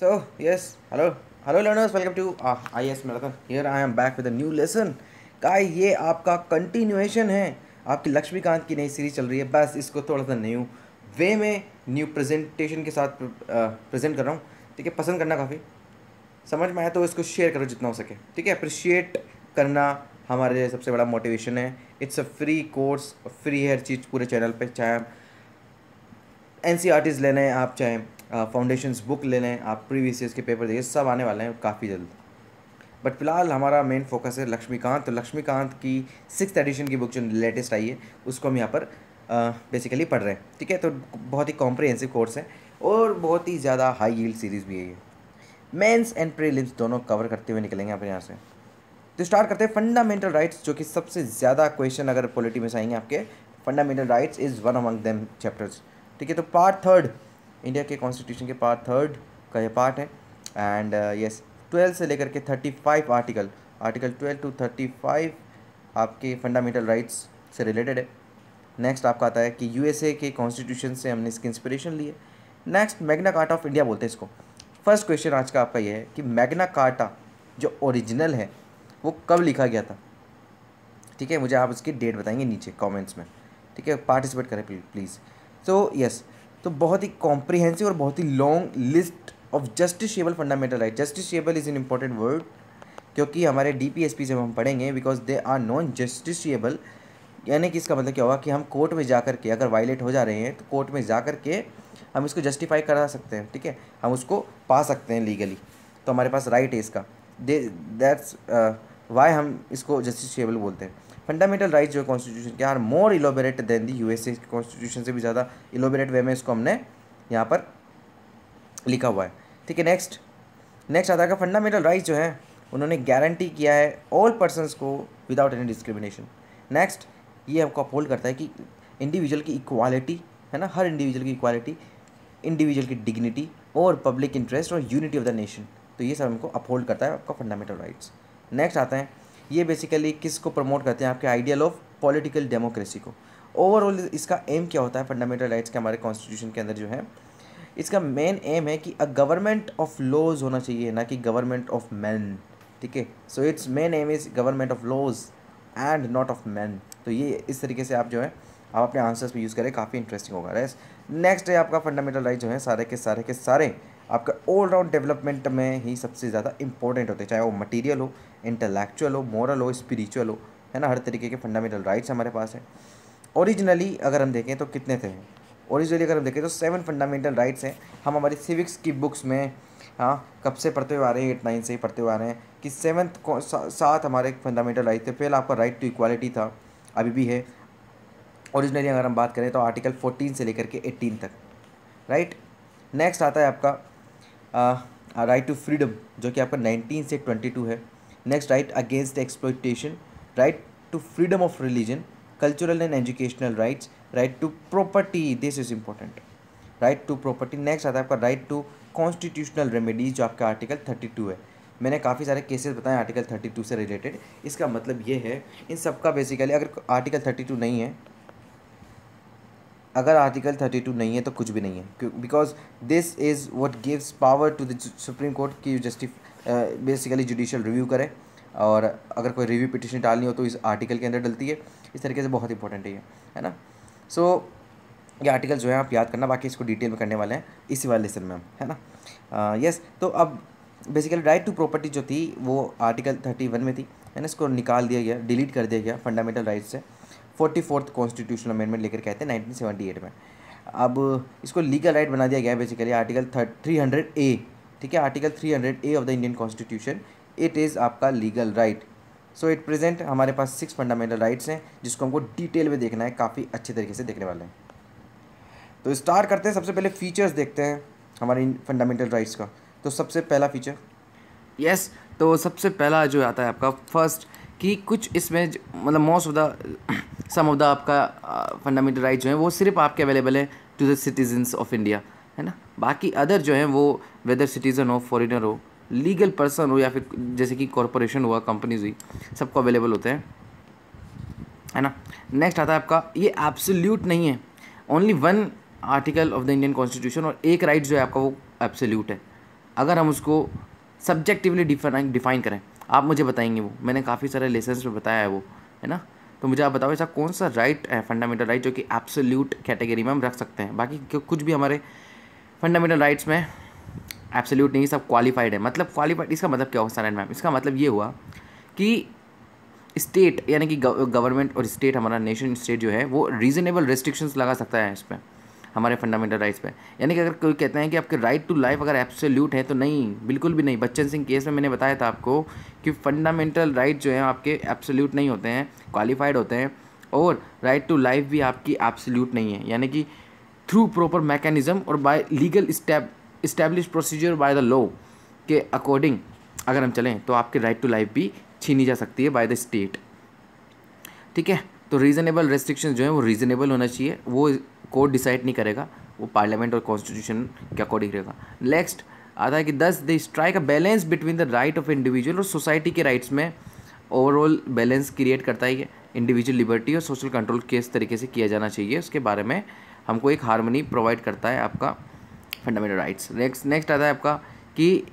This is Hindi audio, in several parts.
Hello learners, welcome to IAS Marathon. Here I am back with a new lesson. Guys ये आपका कंटिन्यूएशन है, आपकी लक्ष्मीकांत की नई सीरीज चल रही है। बस इसको थोड़ा सा न्यू वे में न्यू प्रेजेंटेशन के साथ प्रेजेंट कर रहा हूँ। ठीक है, पसंद करना, काफ़ी समझ में आया तो इसको शेयर करो जितना हो सके। ठीक है, अप्रिशिएट करना हमारे लिए सबसे बड़ा मोटिवेशन है। It's a free course, free है हर चीज़ पूरे चैनल पे, चाहे NCERTs लेने हैं आप, चाहे फाउंडेशंस बुक ले लें आप, प्रीवियस ईयर्स के पेपर देखिए, सब आने वाले हैं काफ़ी जल्द। बट फिलहाल हमारा मेन फोकस है लक्ष्मीकांत। तो लक्ष्मीकांत की 6th एडिशन की बुक जो लेटेस्ट आई है उसको हम यहाँ पर बेसिकली पढ़ रहे हैं। ठीक है, तो बहुत ही कॉम्प्रिहेंसिव कोर्स है और बहुत ही ज़्यादा हाई यील्ड सीरीज़ भी है ये। मेंस एंड प्रीलिम्स दोनों कवर करते हुए निकलेंगे आप यहाँ से। तो स्टार्ट करते हैं फंडामेंटल राइट्स, जो कि सबसे ज़्यादा क्वेश्चन अगर पॉलिटी में से आएंगे आपके। Fundamental rights is one among them chapters. ठीक है, तो पार्ट 3 इंडिया के कॉन्स्टिट्यूशन के पार्ट 3 का ये पार्ट है। एंड यस 12 से लेकर के 35 आर्टिकल 12 to 35 आपके फंडामेंटल राइट्स से रिलेटेड है। नेक्स्ट आपका आता है कि USA के कॉन्स्टिट्यूशन से हमने इसकी इंस्पिरेशन ली है। Next Magna carta of India बोलते हैं इसको। फर्स्ट क्वेश्चन आज का आपका ये है कि मैग्ना कार्टा जो ओरिजिनल है वो कब लिखा गया था। ठीक है, मुझे आप उसकी डेट बताएंगे नीचे कमेंट्स में। ठीक है, पार्टिसिपेट करें प्लीज़। सो यस, तो बहुत ही कॉम्प्रिहेंसिव और बहुत ही long list of justiciable fundamental right. Justiciable is an important word, क्योंकि हमारे DPSP से हम पढ़ेंगे because they are non justiciable. यानी कि इसका मतलब क्या होगा कि हम कोर्ट में जा कर के अगर वायलेट हो जा रहे हैं तो कोर्ट में जा कर के हम इसको जस्टिफाई करा सकते हैं। ठीक है, हम उसको पा सकते हैं लीगली, तो हमारे पास राइट है इसका। दैट्स वाई हम इसको जस्टिसेबल बोलते हैं। फंडामेंटल राइट्स जो कॉन्स्टिट्यूशन के are more elaborate than the USA constitution से भी ज़्यादा इलोबरेट वे में इसको हमने यहाँ पर लिखा हुआ है। ठीक है, नेक्स्ट आता है फंडामेंटल राइट्स जो है उन्होंने गारंटी किया है ऑल पर्सनस को विदाउट एनी डिस्क्रिमिनेशन। नेक्स्ट ये हमको अपहोल्ड करता है कि इंडिविजुअल की इक्वालिटी है ना, हर इंडिविजुअल की इक्वालिटी, इंडिविजुअल की डिग्निटी और पब्लिक इंटरेस्ट और यूनिटी ऑफ द नेशन। तो ये सब हमको अपहोल्ड करता है आपका फंडामेंटल राइट्स। नेक्स्ट आता है ये बेसिकली किसको प्रमोट करते हैं, आपके आइडियल ऑफ पॉलिटिकल डेमोक्रेसी को। ओवरऑल इसका एम क्या होता है फंडामेंटल राइट्स के हमारे कॉन्स्टिट्यूशन के अंदर जो है, इसका मेन एम है कि अ गवर्नमेंट ऑफ लॉज होना चाहिए, ना कि गवर्नमेंट ऑफ मैन। ठीक है, so it's main aim is government of laws and not of man. तो ये इस तरीके से आप जो है आप अपने आंसर्स पे यूज़ करें, काफ़ी इंटरेस्टिंग होगा। नेक्स्ट है आपका फंडामेंटल राइट जो है सारे के सारे आपका ऑल राउंड डेवलपमेंट में ही सबसे ज़्यादा इंपॉर्टेंट होते हैं, चाहे वो मटीरियल हो, इंटेलेक्चुअल हो, मॉरल हो, स्पिरिचुअल हो, है ना। हर तरीके के फंडामेंटल राइट्स हमारे पास हैं। ओरिजिनली अगर हम देखें तो कितने थे, ओरिजिनली अगर हम देखें तो 7 फंडामेंटल राइट्स हैं। हम हमारी सिविक्स की बुक्स में कब से पढ़ते हुए आ रहे हैं, 8-9 से ही पढ़ते हुए आ रहे हैं कि 7 हमारे फंडामेंटल राइट थे। पहला आपका राइट टू इक्वालिटी था, अभी भी है। ओरिजिनली अगर हम बात करें तो आर्टिकल 14 से लेकर के 18 तक, राइट। नेक्स्ट आता है आपका राइट टू फ्रीडम, जो कि आपका 19 से 22 है। Next right against exploitation, right to freedom of religion, cultural and educational rights, right to property, this is important, right to property. Next आता है आपका राइट टू कॉन्स्टिट्यूशनल रेमेडीज, जो आपका आर्टिकल 32 है। मैंने काफ़ी सारे केसेस बताए आर्टिकल 32 से रिलेटेड। इसका मतलब ये है इन सब का बेसिकली अगर आर्टिकल 32 नहीं है, अगर आर्टिकल 32 नहीं है तो कुछ भी नहीं है, because this is what gives power to the supreme court की बेसिकली जुडिशियल रिव्यू करे, और अगर कोई रिव्यू पिटिशन डालनी हो तो इस आर्टिकल के अंदर डलती है। इस तरीके से बहुत इंपॉर्टेंट है ना। सो ये आर्टिकल जो है आप याद करना, बाकी इसको डिटेल में करने वाले हैं इसी वाले लेसन में हम, है ना। यस, तो अब बेसिकली राइट टू प्रॉपर्टी जो थी वो आर्टिकल 31 में थी, है ना। इसको निकाल दिया गया, डिलीट कर दिया गया फंडामेंटल राइट्स से। 44th कॉन्स्टिट्यूशनल अमेंडमेंट लेकर कहते हैं 1978 में। अब इसको लीगल राइट बना दिया गया है बेसिकली आर्टिकल 300A। ठीक है, article 300A of the Indian constitution, it is आपका legal right. So it present हमारे पास 6 फंडामेंटल राइट्स हैं जिसको हमको डिटेल में देखना है, काफ़ी अच्छे तरीके से देखने वाले हैं। तो स्टार्ट करते हैं, सबसे पहले फीचर्स देखते हैं हमारे फंडामेंटल राइट्स का। तो सबसे पहला फीचर, यस, तो सबसे पहला जो आता है आपका फर्स्ट कि कुछ इसमें मतलब most of the some of the आपका फंडामेंटल राइट जो है वो सिर्फ आपके अवेलेबल है to the citizens of India, है ना। बाकी अदर जो हैं वो वेदर सिटीज़न हो, फॉरेनर हो, लीगल पर्सन हो, या फिर जैसे कि कॉरपोरेशन हुआ, कंपनीज हुई, सबको अवेलेबल होते हैं, है ना। नेक्स्ट आता है आपका ये एब्सोल्यूट नहीं है, only one article of the Indian constitution, और एक राइट जो है आपका वो एब्सोल्यूट है। अगर हम उसको सब्जेक्टिवली डिफाइन करें, आप मुझे बताएंगे, वो मैंने काफ़ी सारे लेसन्स में बताया है वो, है ना। तो मुझे आप बताओ ऐसा कौन सा राइट है, फंडामेंटल राइट, जो कि एब्सोल्यूट कैटेगरी में हम रख सकते हैं। बाकी कुछ भी हमारे फंडामेंटल राइट्स में एब्सोल्यूट नहीं, सब क्वालिफाइड है। मतलब क्वालिफाइड इसका मतलब क्या हुआ सर एंड मैम? इसका मतलब ये हुआ कि स्टेट यानी कि गवर्नमेंट और स्टेट, हमारा नेशन स्टेट जो है वो रीजनेबल रेस्ट्रिक्शंस लगा सकता है इस पर, हमारे फंडामेंटल राइट्स पे। यानी कि अगर कोई कहते हैं कि आपके राइट टू लाइफ अगर एब्सोल्यूट है, तो नहीं, बिल्कुल भी नहीं। बच्चन सिंह केस में मैंने बताया था आपको कि फंडामेंटल राइट जो है आपके एब्सोल्यूट नहीं होते हैं, क्वालिफाइड होते हैं, और राइट टू लाइफ भी आपकी एब्सोल्यूट नहीं है। यानी कि थ्रू प्रॉपर मैकेनिज्म और bye legal establish procedure by the law के अकॉर्डिंग अगर हम चलें तो आपके राइट टू लाइफ भी छीनी जा सकती है बाय द स्टेट, ठीक है। तो रीजनेबल रेस्ट्रिक्शंस जो है वो रीजनेबल होना चाहिए, वो कोर्ट डिसाइड नहीं करेगा, वो पार्लियामेंट और कॉन्स्टिट्यूशन के अकॉर्डिंग रहेगा। नेक्स्ट आता है कि thus they strike a balance between the right of individual और सोसाइटी के राइट्स में ओवरऑल बैलेंस क्रिएट करता है ये। इंडिविजुअल लिबर्टी और सोशल कंट्रोल किस तरीके से किया जाना चाहिए उसके बारे में हमको एक हार्मनी प्रोवाइड करता है आपका फंडामेंटल राइट्स। नेक्स्ट आता है आपका कि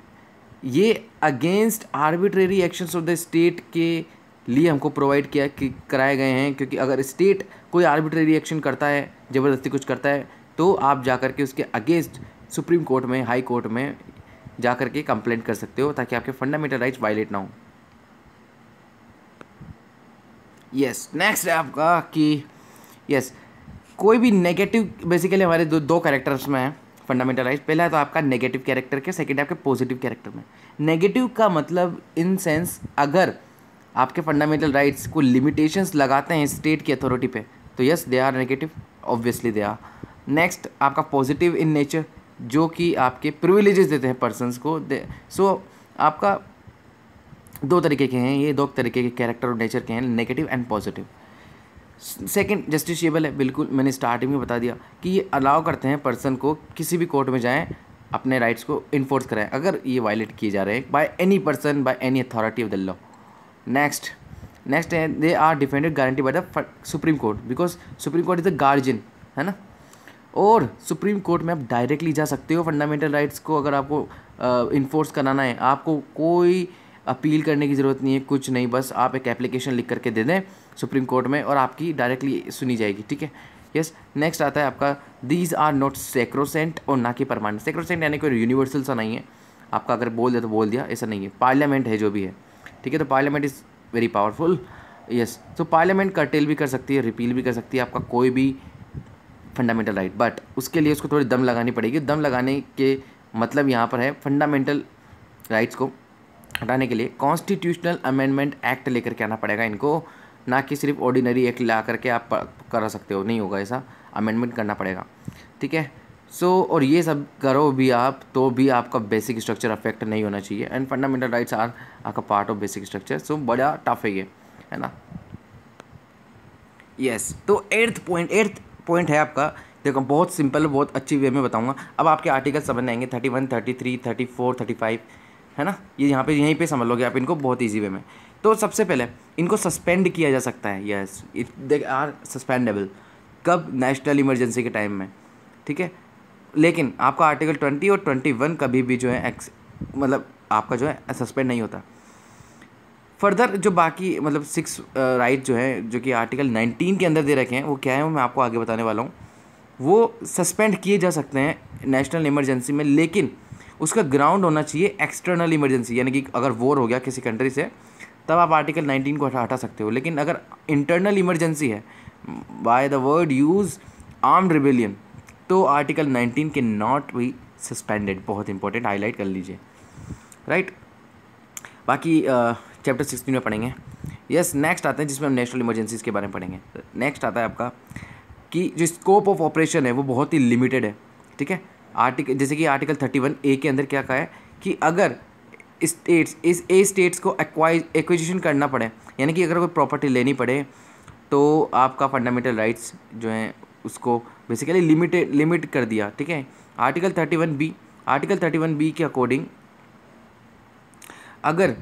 ये against arbitrary actions of the state के लिए हमको प्रोवाइड किया कि कराए गए हैं, क्योंकि अगर स्टेट कोई आर्बिट्रेरी एक्शन करता है, ज़बरदस्ती कुछ करता है, तो आप जा कर के उसके अगेंस्ट सुप्रीम कोर्ट में, हाई कोर्ट में जा कर के कंप्लेंट कर सकते हो, ताकि आपके फंडामेंटल राइट्स वायलेट ना हो। यस, नेक्स्ट है आपका कि यस कोई भी नेगेटिव, बेसिकली हमारे दो कैरेक्टर्स में है फंडामेंटल राइट्स। पहला तो आपका नेगेटिव कैरेक्टर के, सेकंड आपके पॉजिटिव कैरेक्टर में। नेगेटिव का मतलब इन सेंस अगर आपके फंडामेंटल राइट्स को लिमिटेशंस लगाते हैं स्टेट की अथॉरिटी पे, तो yes they are negative, obviously they are. Next आपका पॉजिटिव इन नेचर, जो कि आपके प्रिविलेजेस देते हैं पर्सनस को। सो आपका दो तरीके के हैं ये, दो तरीके के कैरेक्टर और नेचर के हैं, negative and positive. Second justiciable है, बिल्कुल मैंने स्टार्टिंग में बता दिया कि ये अलाउ करते हैं पर्सन को किसी भी कोर्ट में जाएं, अपने राइट्स को इन्फोर्स कराएं अगर ये वायलेट किए जा रहे हैं by any person, by any authority of the law. Next है they are defended guarantee by the supreme court, because supreme court is the guardian, है ना। और सुप्रीम कोर्ट में आप डायरेक्टली जा सकते हो फंडामेंटल राइट्स को अगर आपको इन्फोर्स कराना है। आपको कोई अपील करने की ज़रूरत नहीं है, कुछ नहीं, बस आप एक एप्लीकेशन लिख करके दे दें सुप्रीम कोर्ट में और आपकी डायरेक्टली सुनी जाएगी, ठीक है। यस, नेक्स्ट आता है आपका दीज आर नॉट सेक्रोसेंट, और ना कि परमानेंट। सेक्रोसेंट यानी कोई यूनिवर्सल सा नहीं है, आपका अगर बोल दिया तो बोल दिया, ऐसा नहीं है। पार्लियामेंट है जो भी है, ठीक है, तो parliament is very powerful. Yes, तो पार्लियामेंट कर्टेल भी कर सकती है, रिपील भी कर सकती है आपका कोई भी फंडामेंटल राइट, बट उसके लिए उसको थोड़ी दम लगानी पड़ेगी। दम लगाने के मतलब यहाँ पर है फंडामेंटल राइट्स को हटाने के लिए कॉन्स्टिट्यूशनल अमेंडमेंट एक्ट लेकर के आना पड़ेगा इनको, ना कि सिर्फ ऑर्डिनरी एक्ट ला करके आप करा सकते हो, नहीं होगा ऐसा, अमेंडमेंट करना पड़ेगा, ठीक है। सो और ये सब करो भी आप तो भी आपका बेसिक स्ट्रक्चर अफेक्ट नहीं होना चाहिए, एंड फंडामेंटल राइट्स आर आपका पार्ट ऑफ बेसिक स्ट्रक्चर। सो बड़ा टफ है ये, है ना। यस, तो एट्थ पॉइंट है आपका, देखो बहुत सिंपल, बहुत अच्छी वे में बताऊंगा। अब आपके आर्टिकल समझ आएंगे 31, 33, 34, 35, है ना। ये यहाँ पे यहीं पे समझ लोगे आप इनको बहुत ईजी वे में। तो सबसे पहले इनको सस्पेंड किया जा सकता है, यस दे आर सस्पेंडेबल, कब? नेशनल इमरजेंसी के टाइम में, ठीक है। लेकिन आपका आर्टिकल 20 और 21 कभी भी जो है मतलब आपका जो है सस्पेंड नहीं होता। फर्दर जो बाकी मतलब 6 राइट जो है, जो कि आर्टिकल 19 के अंदर दे रखे हैं, वो क्या है वो मैं आपको आगे बताने वाला हूँ। वो सस्पेंड किए जा सकते हैं नेशनल इमरजेंसी में, लेकिन उसका ग्राउंड होना चाहिए एक्सटर्नल इमरजेंसी, यानी कि अगर वॉर हो गया किसी कंट्री से, तब आप आर्टिकल 19 को हटा सकते हो। लेकिन अगर इंटरनल इमरजेंसी है, by the word use armed rebellion, तो आर्टिकल 19 के नॉट बी सस्पेंडेड। बहुत इंपॉर्टेंट, हाईलाइट कर लीजिए, राइट। बाकी चैप्टर 16 में पढ़ेंगे। यस, नेक्स्ट आता है जिसमें हम नेशनल इमरजेंसीज के बारे में पढ़ेंगे। नेक्स्ट आता है आपका कि जो स्कोप ऑफ ऑपरेशन है वो बहुत ही लिमिटेड है, ठीक है। जैसे कि आर्टिकल 31A के अंदर क्या कहा है कि अगर स्टेट्स को एक्विजिशन करना पड़े, यानी कि अगर कोई प्रॉपर्टी लेनी पड़े, तो आपका फंडामेंटल राइट्स जो हैं उसको बेसिकली लिमिट कर दिया, ठीक है। आर्टिकल 31B के अकॉर्डिंग अगर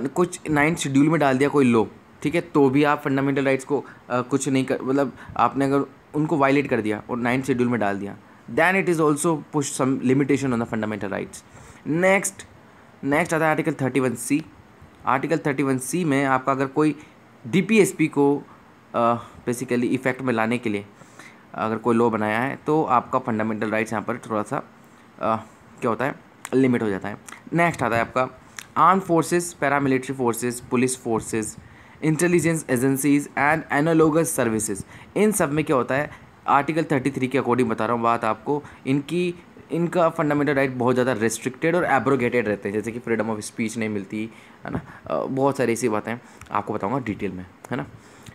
कुछ 9th शेड्यूल में डाल दिया कोई लॉ, ठीक है, तो भी आप फंडामेंटल राइट्स को कुछ नहीं कर, मतलब आपने अगर उनको वायलेट कर दिया और 9th शेड्यूल में डाल दिया, then it is also push some limitation on the fundamental rights. Next आता है आर्टिकल 31C। आर्टिकल 31C में आपका अगर कोई DPSP को बेसिकली इफेक्ट में लाने के लिए अगर कोई लॉ बनाया है तो आपका फंडामेंटल राइट्स यहाँ पर थोड़ा सा क्या होता है, लिमिट हो जाता है। नेक्स्ट आता है आपका arm forces, paramilitary forces, police forces, intelligence agencies and analogous services. इन सब में क्या होता है, आर्टिकल 33 के अकॉर्डिंग बता रहा हूँ बात आपको, इनका फंडामेंटल राइट बहुत ज़्यादा रेस्ट्रिक्टेड और एब्रोगेटेड रहते हैं, जैसे कि फ्रीडम ऑफ स्पीच नहीं मिलती है ना, बहुत सारी ऐसी बातें आपको बताऊंगा डिटेल में, है ना।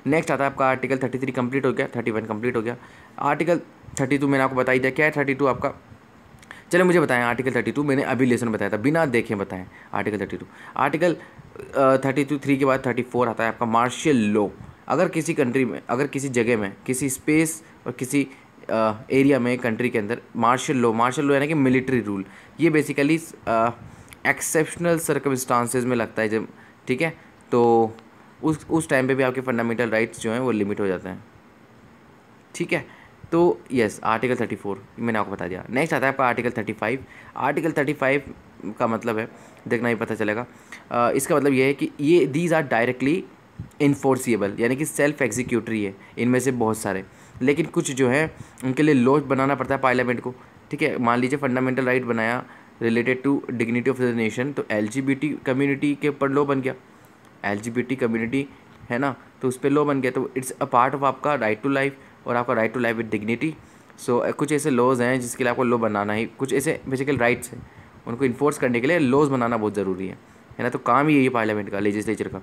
नेक्स्ट आता है आपका आर्टिकल 33 कंप्लीट हो गया, 31 कंप्लीट हो गया। आर्टिकल 32 मैंने आपको बता ही दिया, क्या है 32 आपका, चलो मुझे बताएं। आर्टिकल 32 मैंने अभी लेसन बताया था, बिना देखे बताएं। आर्टिकल 32, आर्टिकल 32(3) के बाद 34 आता है आपका मार्शल लॉ। अगर किसी कंट्री में, अगर किसी जगह में, किसी स्पेस और किसी एरिया में, कंट्री के अंदर मार्शल लॉ यानी कि मिलिट्री रूल, ये बेसिकली एक्सेप्शनल सर्कमस्टांसेस में लगता है जब, ठीक है, तो उस टाइम पे भी आपके फंडामेंटल राइट्स जो हैं वो लिमिट हो जाते हैं, ठीक है। तो यस, आर्टिकल 34 मैंने आपको बता दिया। नेक्स्ट आता है आपका आर्टिकल 35। आर्टिकल 35 का मतलब है, देखना ही पता चलेगा, इसका मतलब ये है कि ये दीज आर डायरेक्टली इन्फोर्सिएबल, यानी कि सेल्फ एग्जीक्यूटरी है इनमें से बहुत सारे, लेकिन कुछ जो है उनके लिए लॉ बनाना पड़ता है पार्लियामेंट को, ठीक है। मान लीजिए फंडामेंटल राइट बनाया related to dignity of the nation, तो LGBT कम्युनिटी के ऊपर लॉ बन गया, LGBT कम्युनिटी है ना, तो उस पर लॉ बन गया, तो इट्स अ पार्ट ऑफ आपका राइट टू लाइफ और आपका right to life with dignity. So कुछ ऐसे लॉज हैं जिसके लिए आपको लॉ बनाना ही, कुछ ऐसे बेसिकल राइट्स हैं उनको इन्फोर्स करने के लिए लॉज बनाना बहुत ज़रूरी है ना, तो काम ही यही है पार्लियामेंट का, लेजिस्लेचर का।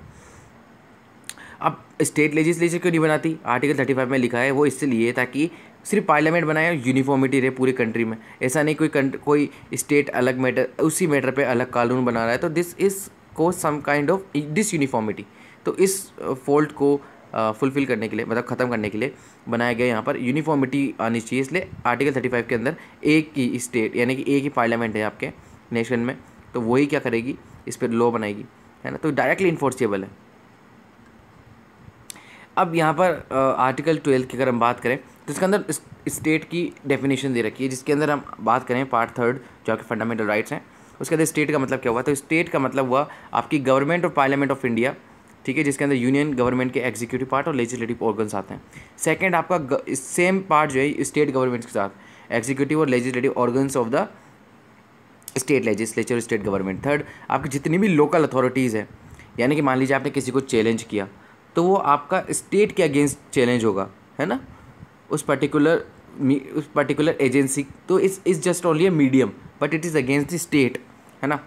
अब स्टेट लेजिस्लेचर क्यों नहीं बनाती, आर्टिकल 35 में लिखा है वो इसलिए ताकि सिर्फ पार्लियामेंट बनाए, यूनिफॉर्मिटी रहे पूरी कंट्री में। ऐसा नहीं कोई स्टेट अलग मैटर, उसी मैटर पे अलग कानून बना रहा है, तो दिस इज को some kind of disuniformity. तो इस फॉल्ट को फुलफिल करने के लिए, मतलब ख़त्म करने के लिए बनाया गया, यहाँ पर यूनिफॉर्मिटी आनी चाहिए, इसलिए आर्टिकल 35 के अंदर एक ही स्टेट यानी कि एक ही पार्लियामेंट है आपके नेशन में, तो वही क्या करेगी, इस पर लॉ बनाएगी, है ना, तो डायरेक्टली इन्फोर्सेबल है। अब यहाँ पर आर्टिकल 12 की अगर हम बात करें तो इसके अंदर स्टेट की डेफिनेशन दे रखी है, जिसके अंदर हम बात करें पार्ट 3 जो आपके फंडामेंटल राइट्स हैं, उसके अंदर स्टेट का मतलब क्या हुआ, तो स्टेट का मतलब हुआ आपकी गवर्नमेंट और पार्लियामेंट ऑफ इंडिया, ठीक है, जिसके अंदर यूनियन गवर्नमेंट के एग्जीक्यूटिव पार्ट और लेजिस्लेटिव ऑर्गन्स आते हैं। सेकंड आपका सेम पार्ट जो है स्टेट गवर्नमेंट के साथ एग्जीक्यूटिव और legislative organs of the state legislature और स्टेट गवर्नमेंट। थर्ड आपकी जितनी भी लोकल अथॉरिटीज़ हैं, यानी कि मान लीजिए आपने किसी को चैलेंज किया तो वो आपका स्टेट के अगेंस्ट चैलेंज होगा, है ना, उस पर्टिकुलर एजेंसी, तो इस just only a medium but it is against the state, है ना।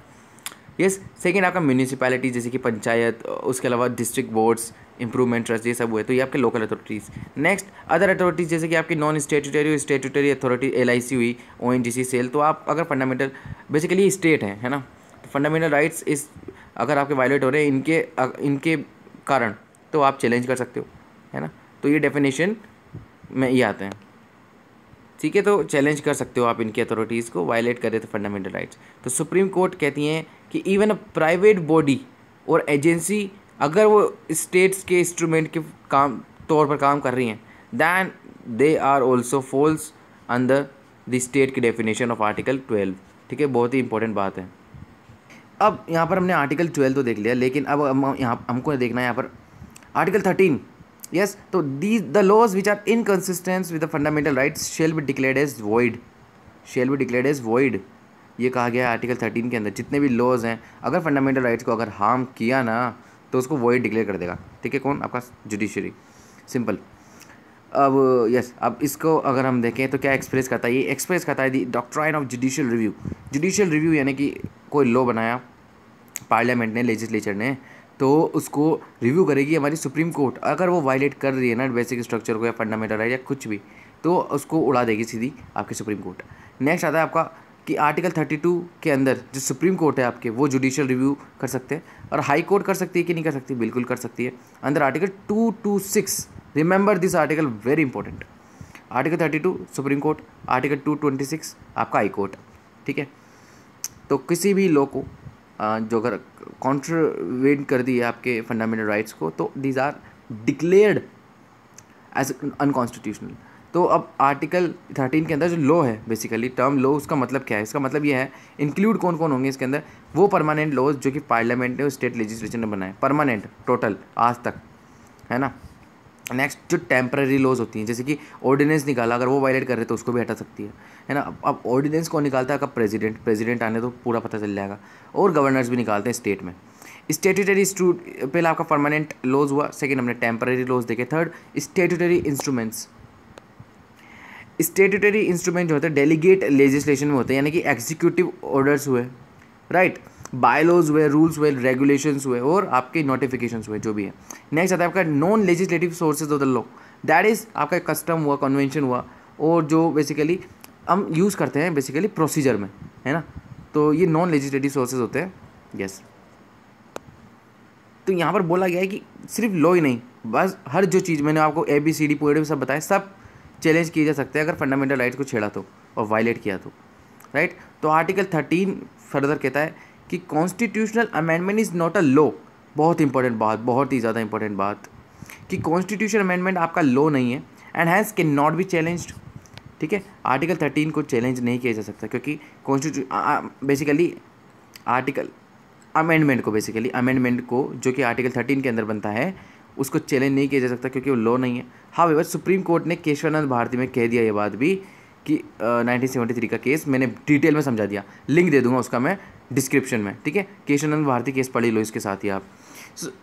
यस, सेकेंड आपका म्यूनिसिपैलिटी जैसे कि पंचायत, उसके अलावा डिस्ट्रिक्ट बोर्ड्स, इंप्रूवमेंट ट्रस्ट, ये सब हुए, तो ये आपके local authorities. Next other authorities जैसे कि आपकी non statutory statutory authority, LIC हुई, ONGC सेल, तो आप अगर फंडामेंटल बेसिकली स्टेट हैं, है ना, तो फंडामेंटल राइट्स इस अगर आपके वायलेट हो रहे हैं इनके कारण, तो आप चैलेंज कर सकते हो, है ना, तो ये डेफिनेशन में ये आते हैं, ठीक है, तो चैलेंज कर सकते हो आप इनकी अथॉरिटीज़ को, वायलेट करे तो फंडामेंटल राइट्स। तो सुप्रीम कोर्ट कहती हैं कि इवन अ प्राइवेट बॉडी और एजेंसी अगर वो स्टेट्स के इंस्ट्रूमेंट के तौर पर काम कर रही हैं, then they are also falls under the state की डेफिनेशन ऑफ आर्टिकल 12, ठीक है, बहुत ही इंपॉर्टेंट बात है। अब यहाँ पर हमने आर्टिकल 12 तो देख लिया, लेकिन अब हमको देखना है यहाँ पर आर्टिकल 13। यस, तो the laws which are inconsistent with the fundamental rights shall be declared as void, ये कहा गया है आर्टिकल 13 के अंदर। जितने भी लॉज हैं अगर फंडामेंटल राइट्स को अगर हार्म किया ना तो उसको वॉइड डिक्लेयर कर देगा, ठीक है, कौन, आपका जुडिशरी, सिंपल। अब यस, अब इसको अगर हम देखें तो क्या एक्सप्रेस करता है, ये एक्सप्रेस करता है दी डॉक्ट्राइन ऑफ जुडिशियल रिव्यू, यानी कि कोई लॉ बनाया पार्लियामेंट ने, लेजिस्लेचर ने, तो उसको रिव्यू करेगी हमारी सुप्रीम कोर्ट। अगर वो वायलेट कर रही है ना बेसिक स्ट्रक्चर को या फंडामेंटल राइट या कुछ भी, तो उसको उड़ा देगी सीधी आपकी सुप्रीम कोर्ट। नेक्स्ट आता है आपका कि आर्टिकल 32 के अंदर जो सुप्रीम कोर्ट है आपके, वो जुडिशियल रिव्यू कर सकते हैं, और हाई कोर्ट कर सकती है कि नहीं कर सकती, बिल्कुल कर सकती है, अंदर article 226। Remember this article, very important. Article 32 supreme court, article 226 आपका हाई कोर्ट, ठीक है। तो किसी भी लॉ को जो अगर कॉन्ट्रवेंट कर दी है आपके फंडामेंटल राइट्स को, तो these are declared as unconstitutional. तो अब आर्टिकल 13 के अंदर जो लॉ है, बेसिकली टर्म लॉ, उसका मतलब क्या है? इसका मतलब ये है इंक्लूड कौन कौन होंगे इसके अंदर, वो परमानेंट लॉज जो कि पार्लियामेंट ने और स्टेट लेजिस्लेशन ने बनाए, परमानेंट टोटल आज तक, है ना। नेक्स्ट जो टेम्पररी लॉज होती हैं, जैसे कि ऑर्डिनेंस निकाला, अगर वो वायलेट कर रहे तो उसको भी हटा सकती है ना। अब ऑर्डिनेंस कौन निकालता है? कब? प्रेसिडेंट आने तो पूरा पता चल जाएगा। और गवर्नर्स भी निकालते हैं स्टेट में। स्टेट्यूटरी पहले आपका परमानेंट लॉज हुआ, सेकेंड हमने टेम्पररी लॉज देखे, third statutory instruments. Statutory instrument जो होते हैं डेलीगेट लेजिस्लेशन में होते हैं, यानी कि एग्जीक्यूटिव ऑर्डर्स हुए, राइट, बायलॉज हुए, रूल्स हुए, रेगुलेशंस हुए और आपके नोटिफिकेशंस हुए, जो भी है। नेक्स्ट आता है आपका non legislative sources of the law, that is आपका कस्टम हुआ, कन्वेंशन हुआ, और जो बेसिकली हम यूज़ करते हैं बेसिकली प्रोसीजर में, है ना। तो ये नॉन लेजिस्लेटिव सोर्सेज होते हैं, यस। तो यहाँ पर बोला गया है कि सिर्फ लॉ ही नहीं, बस हर जो चीज़ मैंने आपको ABCD पूरे सब बताया, सब चैलेंज किए जा सकते हैं अगर फंडामेंटल राइट्स को छेड़ा तो और वायलेट किया तो, राइट। तो आर्टिकल 13 फर्दर कहता है कि constitutional amendment is not a law. बहुत इंपॉर्टेंट बात, बहुत ही ज़्यादा इंपॉर्टेंट बात, कि कॉन्स्टिट्यूशन अमेंडमेंट आपका लॉ नहीं है and has can not be challenged, ठीक है। आर्टिकल 13 को चैलेंज नहीं किया जा सकता, क्योंकि बेसिकली आर्टिकल अमेंडमेंट को जो कि आर्टिकल 13 के अंदर बनता है, उसको चैलेंज नहीं किया जा सकता क्योंकि वो लॉ नहीं है। हाउएवर सुप्रीम कोर्ट ने केशवानंद भारती में कह दिया ये बात भी कि 1973 का केस मैंने डिटेल में समझा दिया, लिंक दे दूंगा उसका मैं डिस्क्रिप्शन में, ठीक है। केशवानंद भारती केस पढ़ी लो इसके साथ ही आप।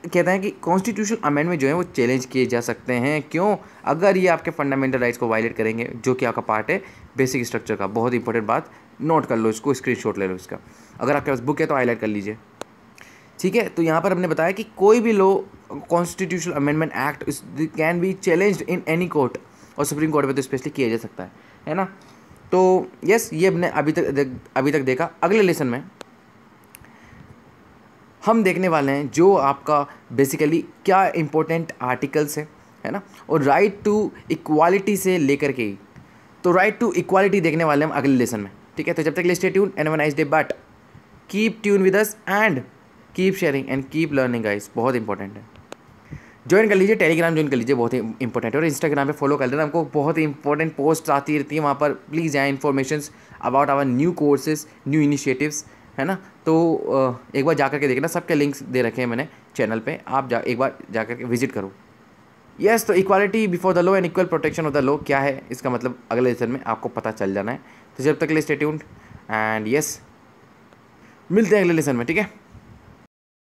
कहते हैं कि कॉन्स्टिट्यूशनल अमेंडमेंट जो है वो चैलेंज किए जा सकते हैं, क्यों? अगर ये आपके फंडामेंटल राइट्स को वायलेट करेंगे, जो कि आपका पार्ट है बेसिक स्ट्रक्चर का। बहुत इंपॉर्टेंट बात, नोट कर लो इसको, स्क्रीनशॉट ले लो इसका, अगर आपके पास बुक है तो हाईलाइट कर लीजिए, ठीक है। तो यहाँ पर हमने बताया कि कोई भी law, constitutional amendment act can be challenged in any court, और सुप्रीम कोर्ट में तो स्पेशली किया जा सकता है ना। तो यस, ये हमने अभी तक देखा। अगले लेसन में हम देखने वाले हैं जो आपका बेसिकली क्या इंपॉर्टेंट आर्टिकल्स है ना, और राइट टू इक्वालिटी से लेकर के, तो राइट टू इक्वालिटी देखने वाले हम अगले लेसन में, ठीक है। तो जब तक stay tune and have a nice day, but keep tune with us and keep sharing and keep learning guys, बहुत इंपॉर्टेंट है। ज्वाइन कर लीजिए, टेलीग्राम ज्वाइन कर लीजिए, बहुत ही इंपॉर्टेंट है, और इंस्टाग्राम पे फॉलो कर लेना, हमको बहुत ही इंपॉर्टेंट पोस्ट आती रहती है वहाँ पर, प्लीज़ जाए informations about our new courses, new initiatives, है ना। तो एक बार जा करके देखना, सबके लिंक्स दे रखे हैं मैंने चैनल पे, आप एक बार जा करके विजिट करो। यस, तो equality before the law and equal protection of the law क्या है, इसका मतलब अगले लेसन में आपको पता चल जाना है। तो जब तक स्टे ट्यून्ड एंड यस, मिलते हैं अगले लेसन में, ठीक है।